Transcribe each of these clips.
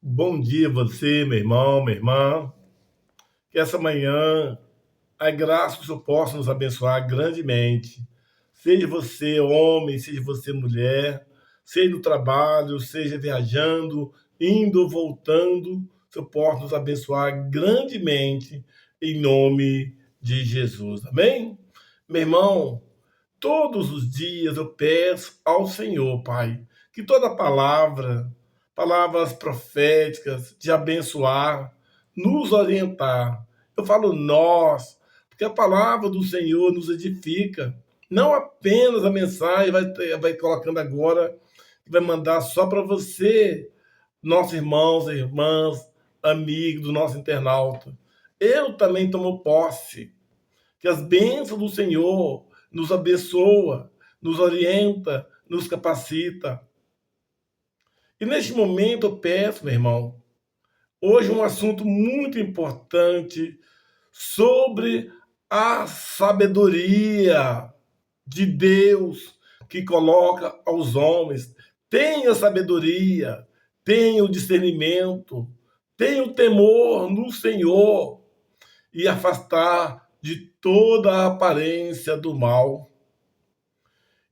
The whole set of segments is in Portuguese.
Bom dia você, meu irmão, minha irmã. Que essa manhã a graça do Senhor possa nos abençoar grandemente. Seja você homem, seja você mulher, seja no trabalho, seja viajando, indo ou voltando, o Senhor possa nos abençoar grandemente em nome de Jesus. Amém? Meu irmão, todos os dias eu peço ao Senhor, Pai, que toda palavra, palavras proféticas de abençoar, nos orientar. Eu falo nós, porque a palavra do Senhor nos edifica. Não apenas a mensagem vai colocando agora, que vai mandar só para você, nossos irmãos e irmãs, amigos do nosso internauta. Eu também tomo posse que as bênçãos do Senhor nos abençoa, nos orienta, nos capacita. E neste momento eu peço, meu irmão, hoje um assunto muito importante sobre a sabedoria de Deus que coloca aos homens. Tenha sabedoria, tenha o discernimento, tenha o temor no Senhor e afastar de toda a aparência do mal.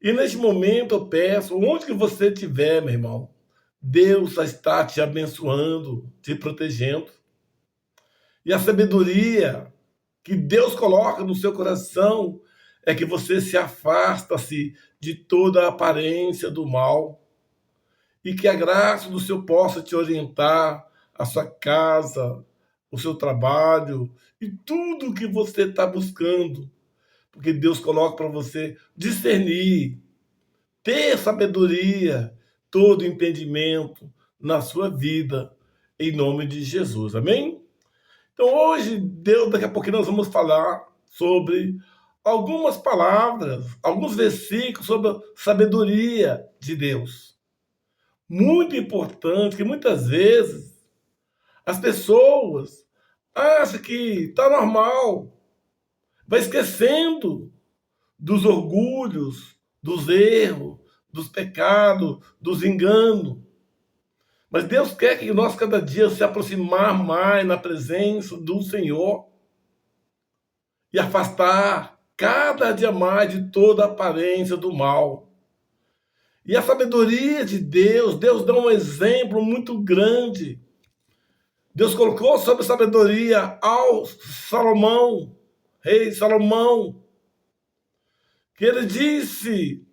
E neste momento eu peço, onde que você estiver, meu irmão, Deus está te abençoando, te protegendo. E a sabedoria que Deus coloca no seu coração é que você se afasta-se de toda a aparência do mal e que a graça do Senhor possa te orientar, a sua casa, o seu trabalho e tudo que você está buscando, porque Deus coloca para você discernir, ter sabedoria, todo entendimento na sua vida, em nome de Jesus. Amém? Então hoje, Deus, daqui a pouquinho nós vamos falar sobre algumas palavras, alguns versículos sobre a sabedoria de Deus. Muito importante, que muitas vezes as pessoas acham que está normal, vai esquecendo dos orgulhos, dos erros, dos pecados, dos enganos. Mas Deus quer que nós cada dia se aproximar mais na presença do Senhor e afastar cada dia mais de toda a aparência do mal. E a sabedoria de Deus, Deus dá um exemplo muito grande. Deus colocou sobre sabedoria ao Salomão, rei Salomão, que ele disse: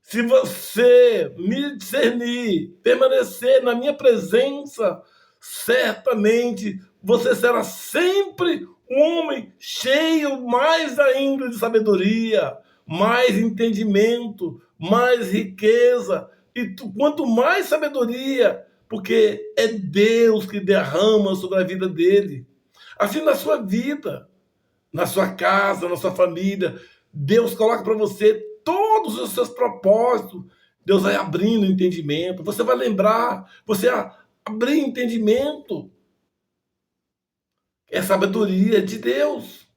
se você me discernir, permanecer na minha presença, certamente você será sempre um homem cheio mais ainda de sabedoria, mais entendimento, mais riqueza. E quanto mais sabedoria, porque é Deus que derrama sobre a vida dele. Assim na sua vida, na sua casa, na sua família. Deus coloca para você todos os seus propósitos. Deus vai abrindo entendimento. Você vai lembrar, você abrir entendimento. É sabedoria de Deus.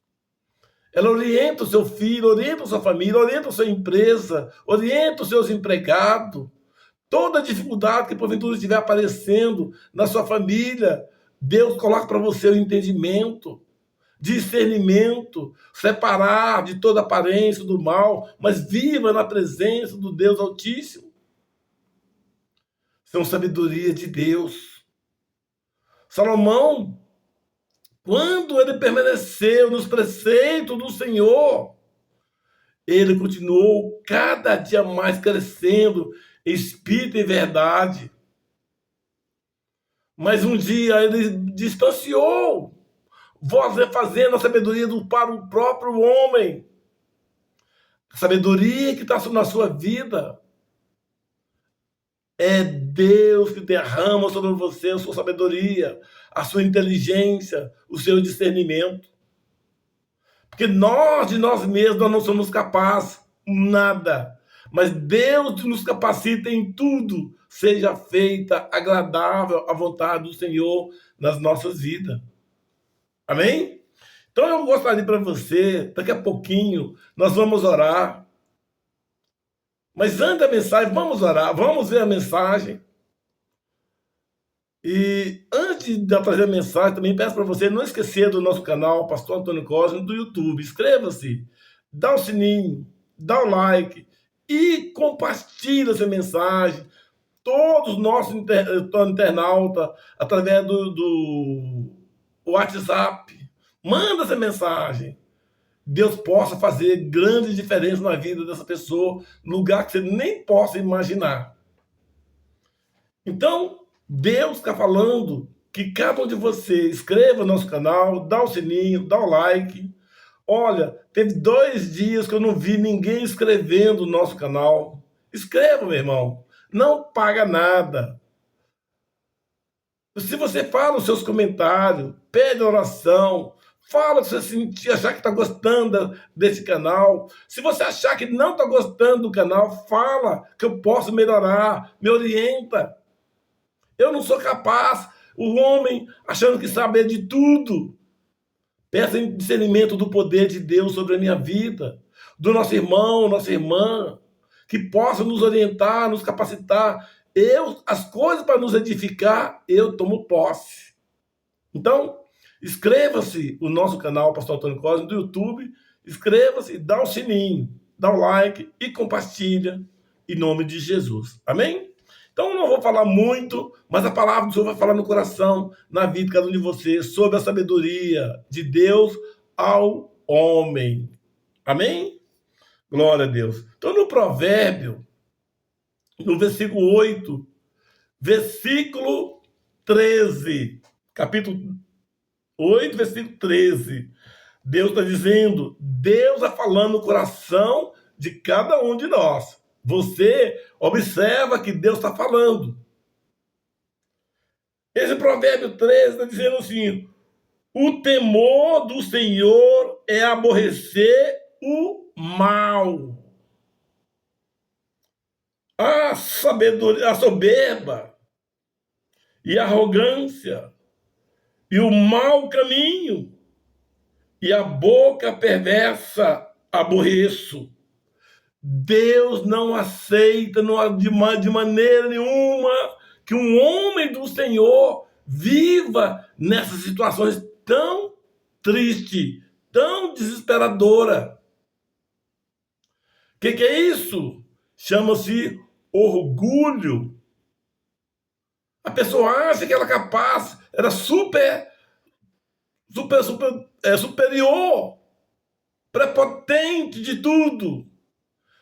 Ela orienta o seu filho, orienta a sua família, orienta a sua empresa, orienta os seus empregados. Toda dificuldade que porventura estiver aparecendo na sua família, Deus coloca para você o entendimento, discernimento, separar de toda aparência do mal, mas viva na presença do Deus Altíssimo. São sabedoria de Deus. Salomão, quando ele permaneceu nos preceitos do Senhor, ele continuou cada dia mais crescendo em espírito e verdade. Mas um dia ele distanciou, fazendo a sabedoria para o próprio homem. A sabedoria que está na sua vida é Deus que derrama sobre você a sua sabedoria, a sua inteligência, o seu discernimento. Porque nós, de nós mesmos, nós não somos capazes, nada. Mas Deus nos capacita em tudo, seja feita agradável a vontade do Senhor nas nossas vidas. Amém? Então eu gostaria para você, daqui a pouquinho, nós vamos orar. Mas antes da mensagem, vamos orar, vamos ver a mensagem. E antes de eu trazer a mensagem, também peço para você não esquecer do nosso canal, Pastor Antônio Cosme, do YouTube. Inscreva-se, dá o sininho, dá o like e compartilhe essa mensagem. Todos os nossos internautas, através do WhatsApp, manda essa mensagem. Deus possa fazer grandes diferenças na vida dessa pessoa, no lugar que você nem possa imaginar. Então, Deus está falando que cada um de vocês inscreva no nosso canal, dá o sininho, dá o like. Olha, teve 2 dias que eu não vi ninguém inscrevendo no nosso canal. Inscreva, meu irmão. Não paga nada. Se você fala os seus comentários, pede oração, fala se você sentir, achar que está gostando desse canal. Se você achar que não está gostando do canal, fala que eu posso melhorar, me orienta. Eu não sou capaz, o homem achando que sabe de tudo. Peça discernimento do poder de Deus sobre a minha vida, do nosso irmão, nossa irmã, que possa nos orientar, nos capacitar. As coisas para nos edificar, eu tomo posse. Então, inscreva-se no nosso canal, Pastor Antônio Cosme, do YouTube. Inscreva-se, dá o sininho, dá o like e compartilha em nome de Jesus. Amém? Então, eu não vou falar muito, mas a palavra do Senhor vai falar no coração, na vida de cada um de vocês, sobre a sabedoria de Deus ao homem. Amém? Glória a Deus. Então, no provérbio, no versículo 8, versículo 13, capítulo 8, versículo 13, Deus está dizendo, Deus está falando no coração de cada um de nós. Você observa que Deus está falando. Esse provérbio 13 está dizendo assim, o temor do Senhor é aborrecer o mal. A sabedoria, a soberba e a arrogância e o mau caminho e a boca perversa aborreço. Deus não aceita de maneira nenhuma que um homem do Senhor viva nessas situações tão tristes, tão desesperadoras. O que é isso? Chama-se orgulho. A pessoa acha que ela é capaz, era superior, prepotente de tudo.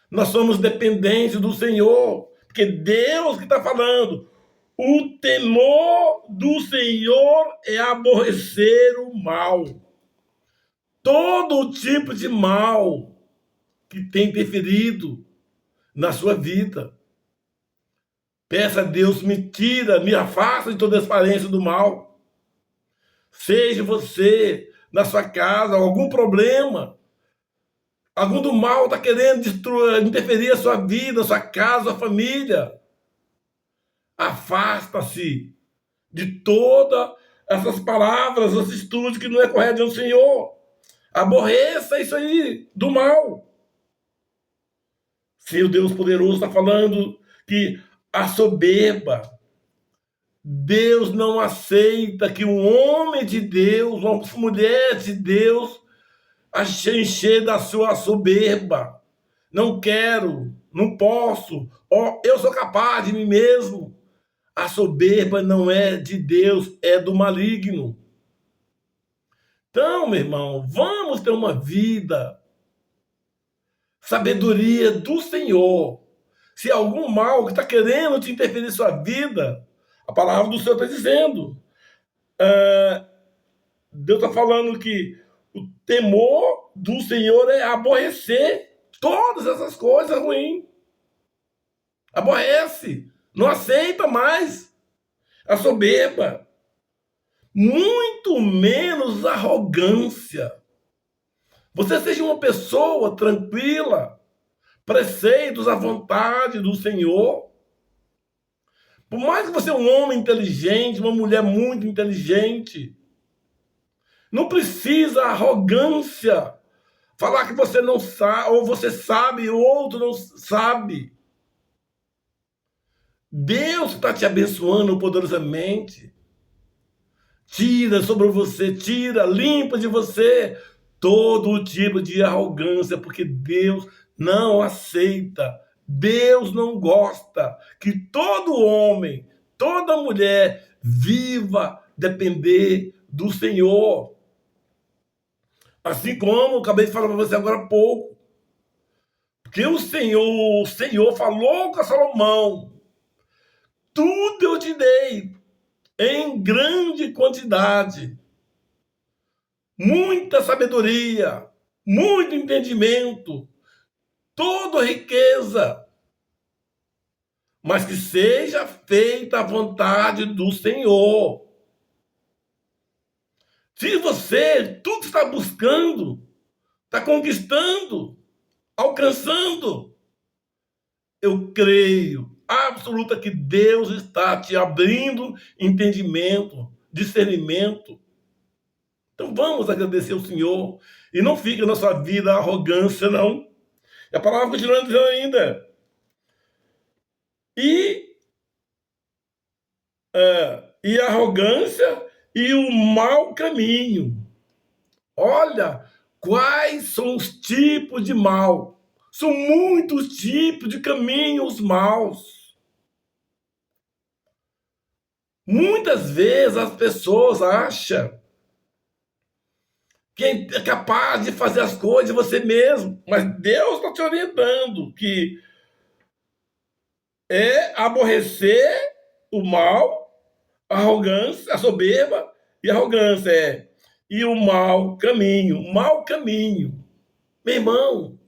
Nós somos dependentes do Senhor, porque Deus que está falando. O temor do Senhor é aborrecer o mal. Todo tipo de mal que tem interferido na sua vida. Peça a Deus, me tira, me afasta de toda a transparência do mal. Seja você, na sua casa, algum problema, algum do mal está querendo interferir a sua vida, a sua casa, a família. Afasta-se de todas essas palavras, esses estudos que não é correto do Senhor. Aborreça isso aí, do mal. Se o Deus poderoso está falando que a soberba, Deus não aceita que um homem de Deus, uma mulher de Deus, a encher da sua soberba. Não quero, não posso, eu sou capaz de mim mesmo. A soberba não é de Deus, é do maligno. Então, meu irmão, vamos ter uma vida, sabedoria do Senhor. Se algum mal que está querendo te interferir em sua vida, a palavra do Senhor está dizendo. Deus está falando que o temor do Senhor é aborrecer todas essas coisas ruins. Aborrece, não aceita mais a soberba, muito menos a arrogância. Você seja uma pessoa tranquila, preceitos à vontade do Senhor. Por mais que você é um homem inteligente, uma mulher muito inteligente, não precisa arrogância, falar que você não sabe, ou você sabe e o outro não sabe. Deus está te abençoando poderosamente. Tira sobre você, tira, limpa de você todo tipo de arrogância, porque Deus não aceita, Deus não gosta que todo homem, toda mulher viva depender do Senhor. Assim como eu acabei de falar para você agora há pouco, que o Senhor falou com Salomão: tudo eu te dei em grande quantidade, muita sabedoria, muito entendimento, toda riqueza, mas que seja feita a vontade do Senhor. Se você tudo está buscando, está conquistando, alcançando, eu creio absoluta que Deus está te abrindo entendimento, discernimento. Então vamos agradecer ao Senhor e não fique na sua vida a arrogância, não. E a palavra continua dizendo ainda. E a arrogância e o mau caminho. Olha quais são os tipos de mal. São muitos tipos de caminhos maus. Muitas vezes as pessoas acham que é capaz de fazer as coisas você mesmo, mas Deus está te orientando que é aborrecer o mal, a arrogância, a soberba e a arrogância e o mau caminho, meu irmão,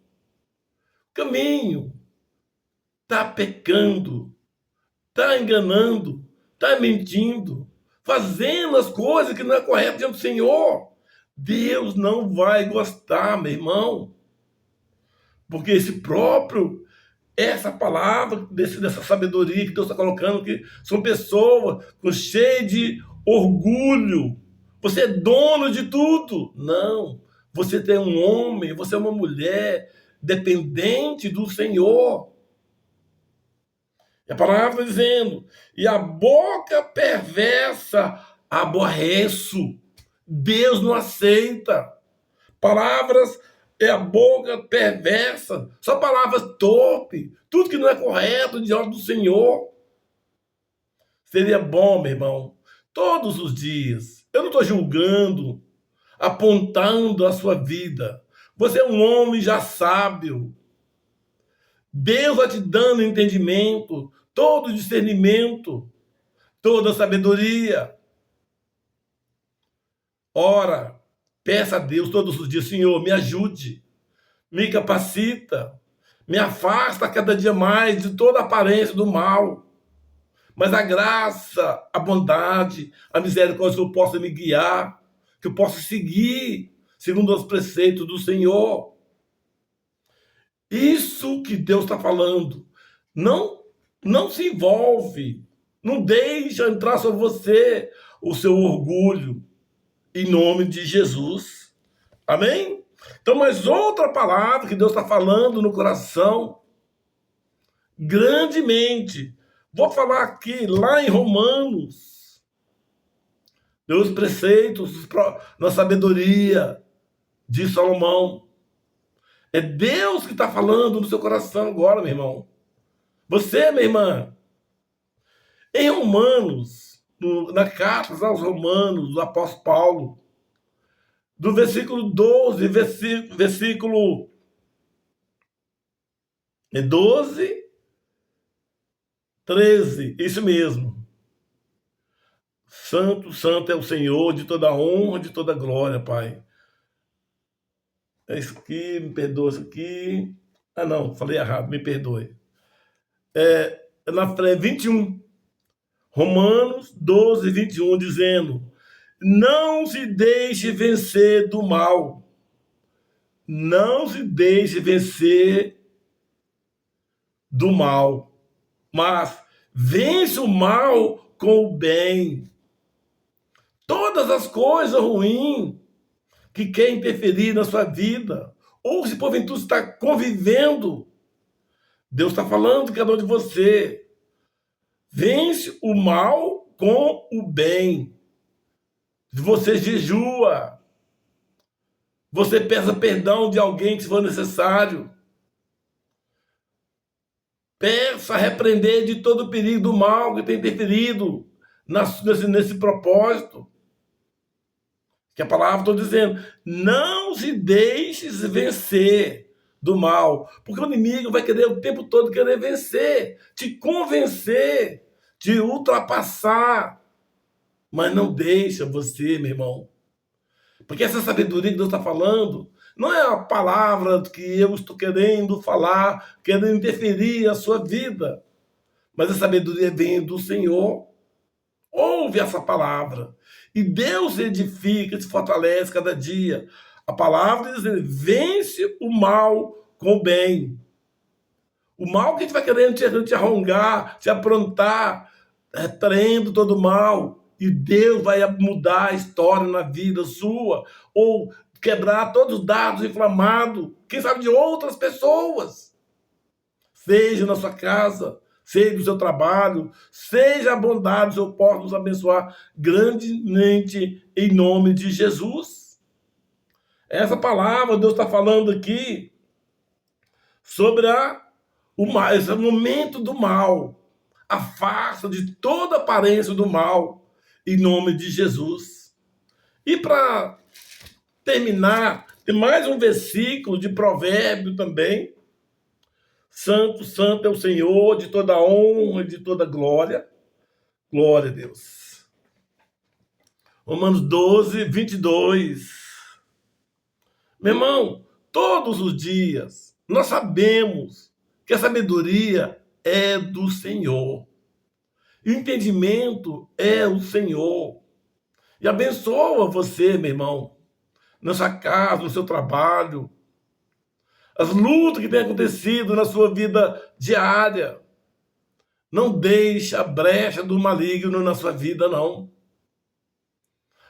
caminho, tá pecando, tá enganando, tá mentindo, fazendo as coisas que não é correto diante do Senhor. Deus não vai gostar, meu irmão, porque essa palavra, dessa sabedoria que Deus está colocando, que são pessoas cheias de orgulho. Você é dono de tudo. Não. Você é um homem, você é uma mulher dependente do Senhor. E a palavra dizendo, e a boca perversa aborreço. Deus não aceita. Palavras é a boca perversa, só palavras torpes, tudo que não é correto diante do Senhor. Seria bom, meu irmão, todos os dias, eu não estou julgando, apontando a sua vida. Você é um homem já sábio. Deus vai te dando entendimento, todo discernimento, toda sabedoria. Ora, peça a Deus todos os dias, Senhor, me ajude, me capacita, me afasta cada dia mais de toda aparência do mal. Mas a graça, a bondade, a misericórdia, que eu possa me guiar, que eu possa seguir segundo os preceitos do Senhor. Isso que Deus está falando. Não se envolve, não deixa entrar sobre você o seu orgulho, em nome de Jesus. Amém? Então, mais outra palavra que Deus está falando no coração, grandemente. Vou falar aqui, lá em Romanos, os preceitos na sabedoria de Salomão. É Deus que está falando no seu coração agora, meu irmão. Você, minha irmã. Em Romanos, na carta aos Romanos, do apóstolo Paulo, do versículo 12, versículo 12, 13, isso mesmo. Santo, santo é o Senhor, de toda honra, de toda glória, Pai. É isso aqui, me perdoa isso aqui. Ah, não, falei errado, me perdoe. Na 21. Romanos 12, 21, dizendo: não se deixe vencer do mal. Não se deixe vencer do mal. Mas vence o mal com o bem. Todas as coisas ruins que querem interferir na sua vida, ou se porventura está convivendo, Deus está falando com cada um de você. Vence o mal com o bem. você jejua, você peça perdão de alguém se for necessário. Peça repreender de todo o perigo do mal que tem interferido nesse propósito. Que a palavra está dizendo, não se deixe vencer do mal, porque o inimigo vai querer o tempo todo querer vencer, te convencer, te ultrapassar, mas não deixa você, meu irmão, porque essa sabedoria que Deus está falando não é a palavra que eu estou querendo falar, querendo interferir na sua vida, mas a sabedoria vem do Senhor. Ouve essa palavra. E Deus edifica, te fortalece cada dia. A palavra diz, vence o mal com o bem. O mal que a gente vai querendo te arrongar, te aprontar, repreende todo o mal. E Deus vai mudar a história na vida sua. Ou quebrar todos os dados inflamados, quem sabe de outras pessoas. Seja na sua casa, seja do seu trabalho, seja a bondade do seu possa nos abençoar grandemente em nome de Jesus. Essa palavra Deus está falando aqui sobre esse momento do mal. Afasta de toda aparência do mal em nome de Jesus. E para terminar, tem mais um versículo de Provérbio também. Santo, santo é o Senhor, de toda honra e de toda glória. Glória a Deus. Romanos 12, 22. Meu irmão, todos os dias nós sabemos que a sabedoria é do Senhor. E o entendimento é o Senhor. E abençoa você, meu irmão, na sua casa, no seu trabalho, as lutas que têm acontecido na sua vida diária. Não deixe a brecha do maligno na sua vida, não.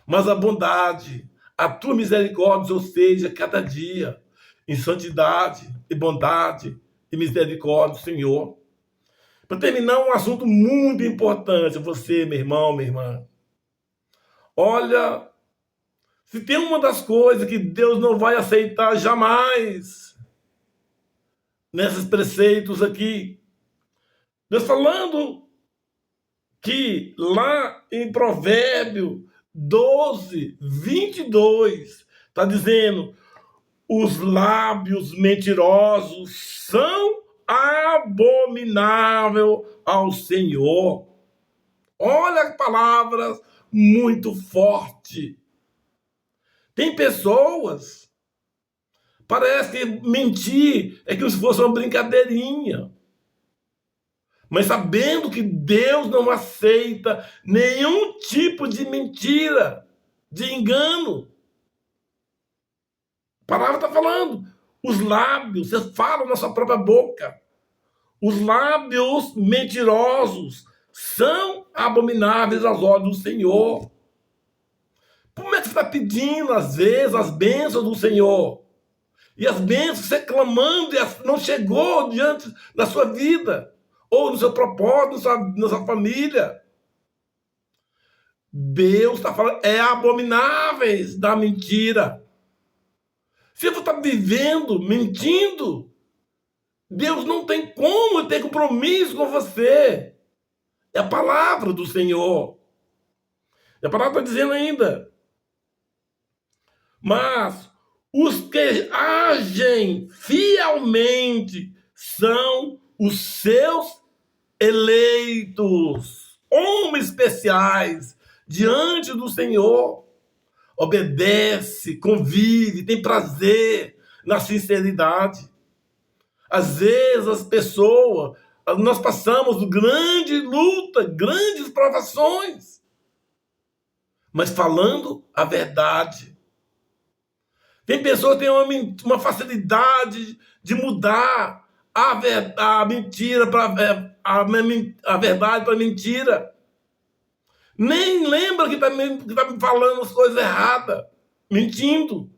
Mas a bondade, a tua misericórdia, ou seja, cada dia, em santidade e bondade e misericórdia do Senhor. Para terminar, um assunto muito importante, você, meu irmão, minha irmã. Olha, se tem uma das coisas que Deus não vai aceitar jamais nesses preceitos aqui, Deus falando que lá em Provérbio 12, 22, está dizendo, os lábios mentirosos são abominável ao Senhor. Olha palavras muito fortes. Tem pessoas, parece que mentir é como se fosse uma brincadeirinha. Mas sabendo que Deus não aceita nenhum tipo de mentira, de engano. A palavra está falando. Os lábios, você fala na sua própria boca. Os lábios mentirosos são abomináveis aos olhos do Senhor. Como é que você está pedindo, às vezes, as bênçãos do Senhor? E as bênçãos você clamando e não chegou diante da sua vida, ou no seu propósito, na sua família. Deus está falando, é abomináveis da mentira. Se você está vivendo, mentindo, Deus não tem como ter compromisso com você. É a palavra do Senhor. E a palavra está dizendo ainda. Mas os que agem fielmente são os seus eleitos, homens especiais, diante do Senhor. Obedece, convive, tem prazer na sinceridade. Às vezes as pessoas, nós passamos por grande luta, grandes provações, mas falando a verdade. Tem pessoas que têm uma facilidade de mudar a mentira para a verdade para mentira. Nem lembra que está me falando as coisas erradas, mentindo.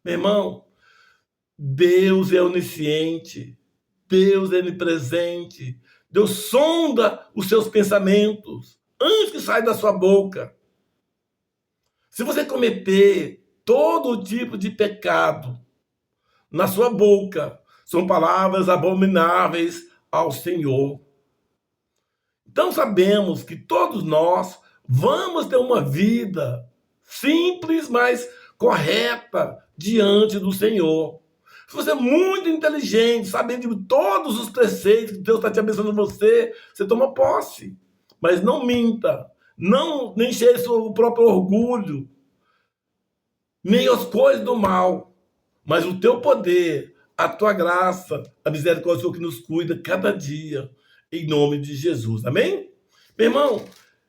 Meu irmão, Deus é onisciente, Deus é onipresente, Deus sonda os seus pensamentos antes que saia da sua boca. Se você cometer todo tipo de pecado na sua boca, são palavras abomináveis ao Senhor. Então sabemos que todos nós vamos ter uma vida simples, mas correta diante do Senhor. Se você é muito inteligente, sabendo de todos os preceitos que Deus está te abençoando você, você toma posse. Mas não minta, não nem enche o próprio orgulho, nem as coisas do mal, mas o teu poder, a tua graça, a misericórdia do Senhor que nos cuida cada dia, em nome de Jesus. Amém? Meu irmão,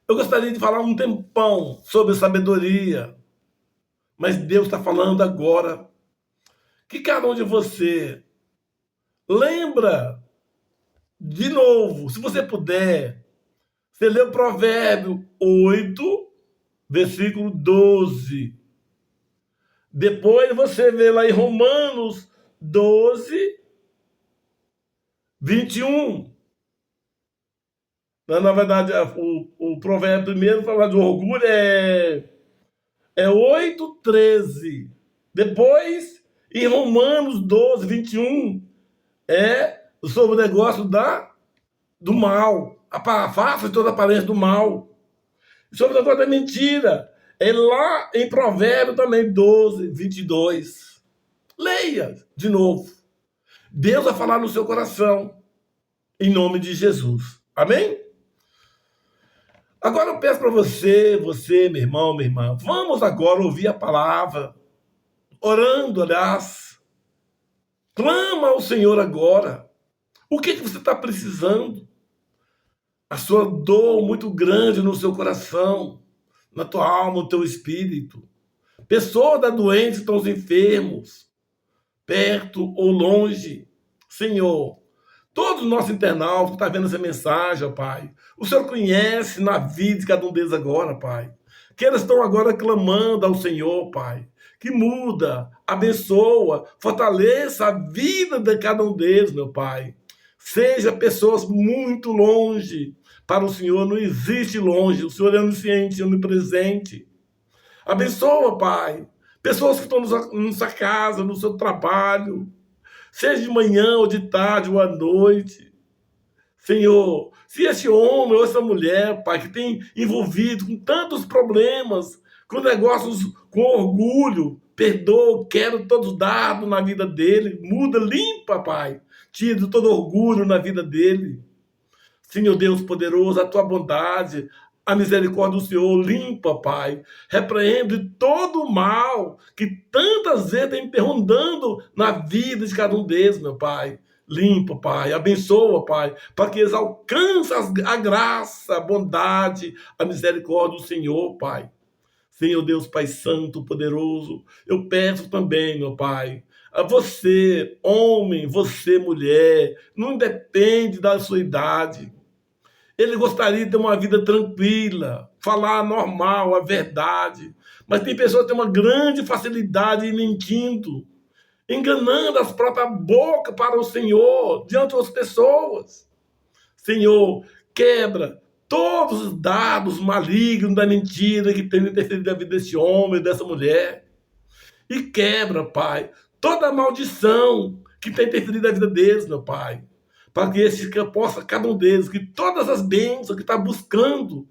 eu gostaria de falar um tempão sobre sabedoria, mas Deus está falando agora que cada um de você lembra de novo, se você puder, você lê o Provérbio 8, versículo 12. Depois você vê lá em Romanos 12, 21. Na verdade, o provérbio primeiro fala de orgulho, é 8, 13. Depois, em Romanos 12, 21, é sobre o negócio do mal. Afasta toda a aparência do mal. Sobre o negócio da mentira. É lá em Provérbio também, 12, 22. Leia de novo. Deus vai falar no seu coração, em nome de Jesus. Amém? Agora eu peço para você, meu irmão, minha irmã, vamos agora ouvir a palavra, orando, aliás. Clama ao Senhor agora. O que você está precisando? A sua dor muito grande no seu coração, na tua alma, no teu espírito. Pessoas da doente estão os enfermos, perto ou longe. Senhor, todos os nossos internautas que estão vendo essa mensagem, ó Pai, o Senhor conhece na vida de cada um deles agora, Pai. Que eles estão agora clamando ao Senhor, Pai. Que muda, abençoa, fortaleça a vida de cada um deles, meu Pai. Seja pessoas muito longe. Para o Senhor não existe longe. O Senhor é onisciente, onipresente. Abençoa, Pai. Pessoas que estão na sua casa, no seu trabalho. Seja de manhã ou de tarde ou à noite. Senhor, se esse homem ou essa mulher, Pai, que tem envolvido com tantos problemas, com negócios com orgulho, perdoa, quero todos dados na vida dele, muda, limpa, Pai. Tira todo orgulho na vida dele. Senhor Deus poderoso, a tua bondade, a misericórdia do Senhor, limpa, Pai. Repreende todo o mal que tantas vezes tem rondando na vida de cada um deles, meu Pai. Limpa, Pai. Abençoa, Pai, para que eles alcancem a graça, a bondade, a misericórdia do Senhor, Pai. Senhor Deus, Pai Santo, poderoso, eu peço também, meu Pai, a você, homem, você, mulher, não depende da sua idade. Ele gostaria de ter uma vida tranquila, falar normal, a verdade. Mas tem pessoas que têm uma grande facilidade em mentindo, enganando as próprias bocas para o Senhor, diante das pessoas. Senhor, quebra todos os dados malignos da mentira que tem interferido na vida desse homem, dessa mulher. E quebra, Pai, toda a maldição que tem interferido na vida deles, meu Pai. Para que esse que possa, cada um deles, que todas as bênçãos que está buscando,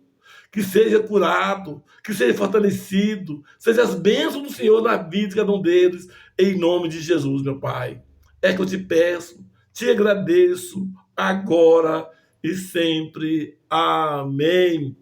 que seja curado, que seja fortalecido, seja as bênçãos do Senhor na vida de cada um deles, em nome de Jesus, meu Pai. É que eu te peço, te agradeço, agora e sempre. Amém.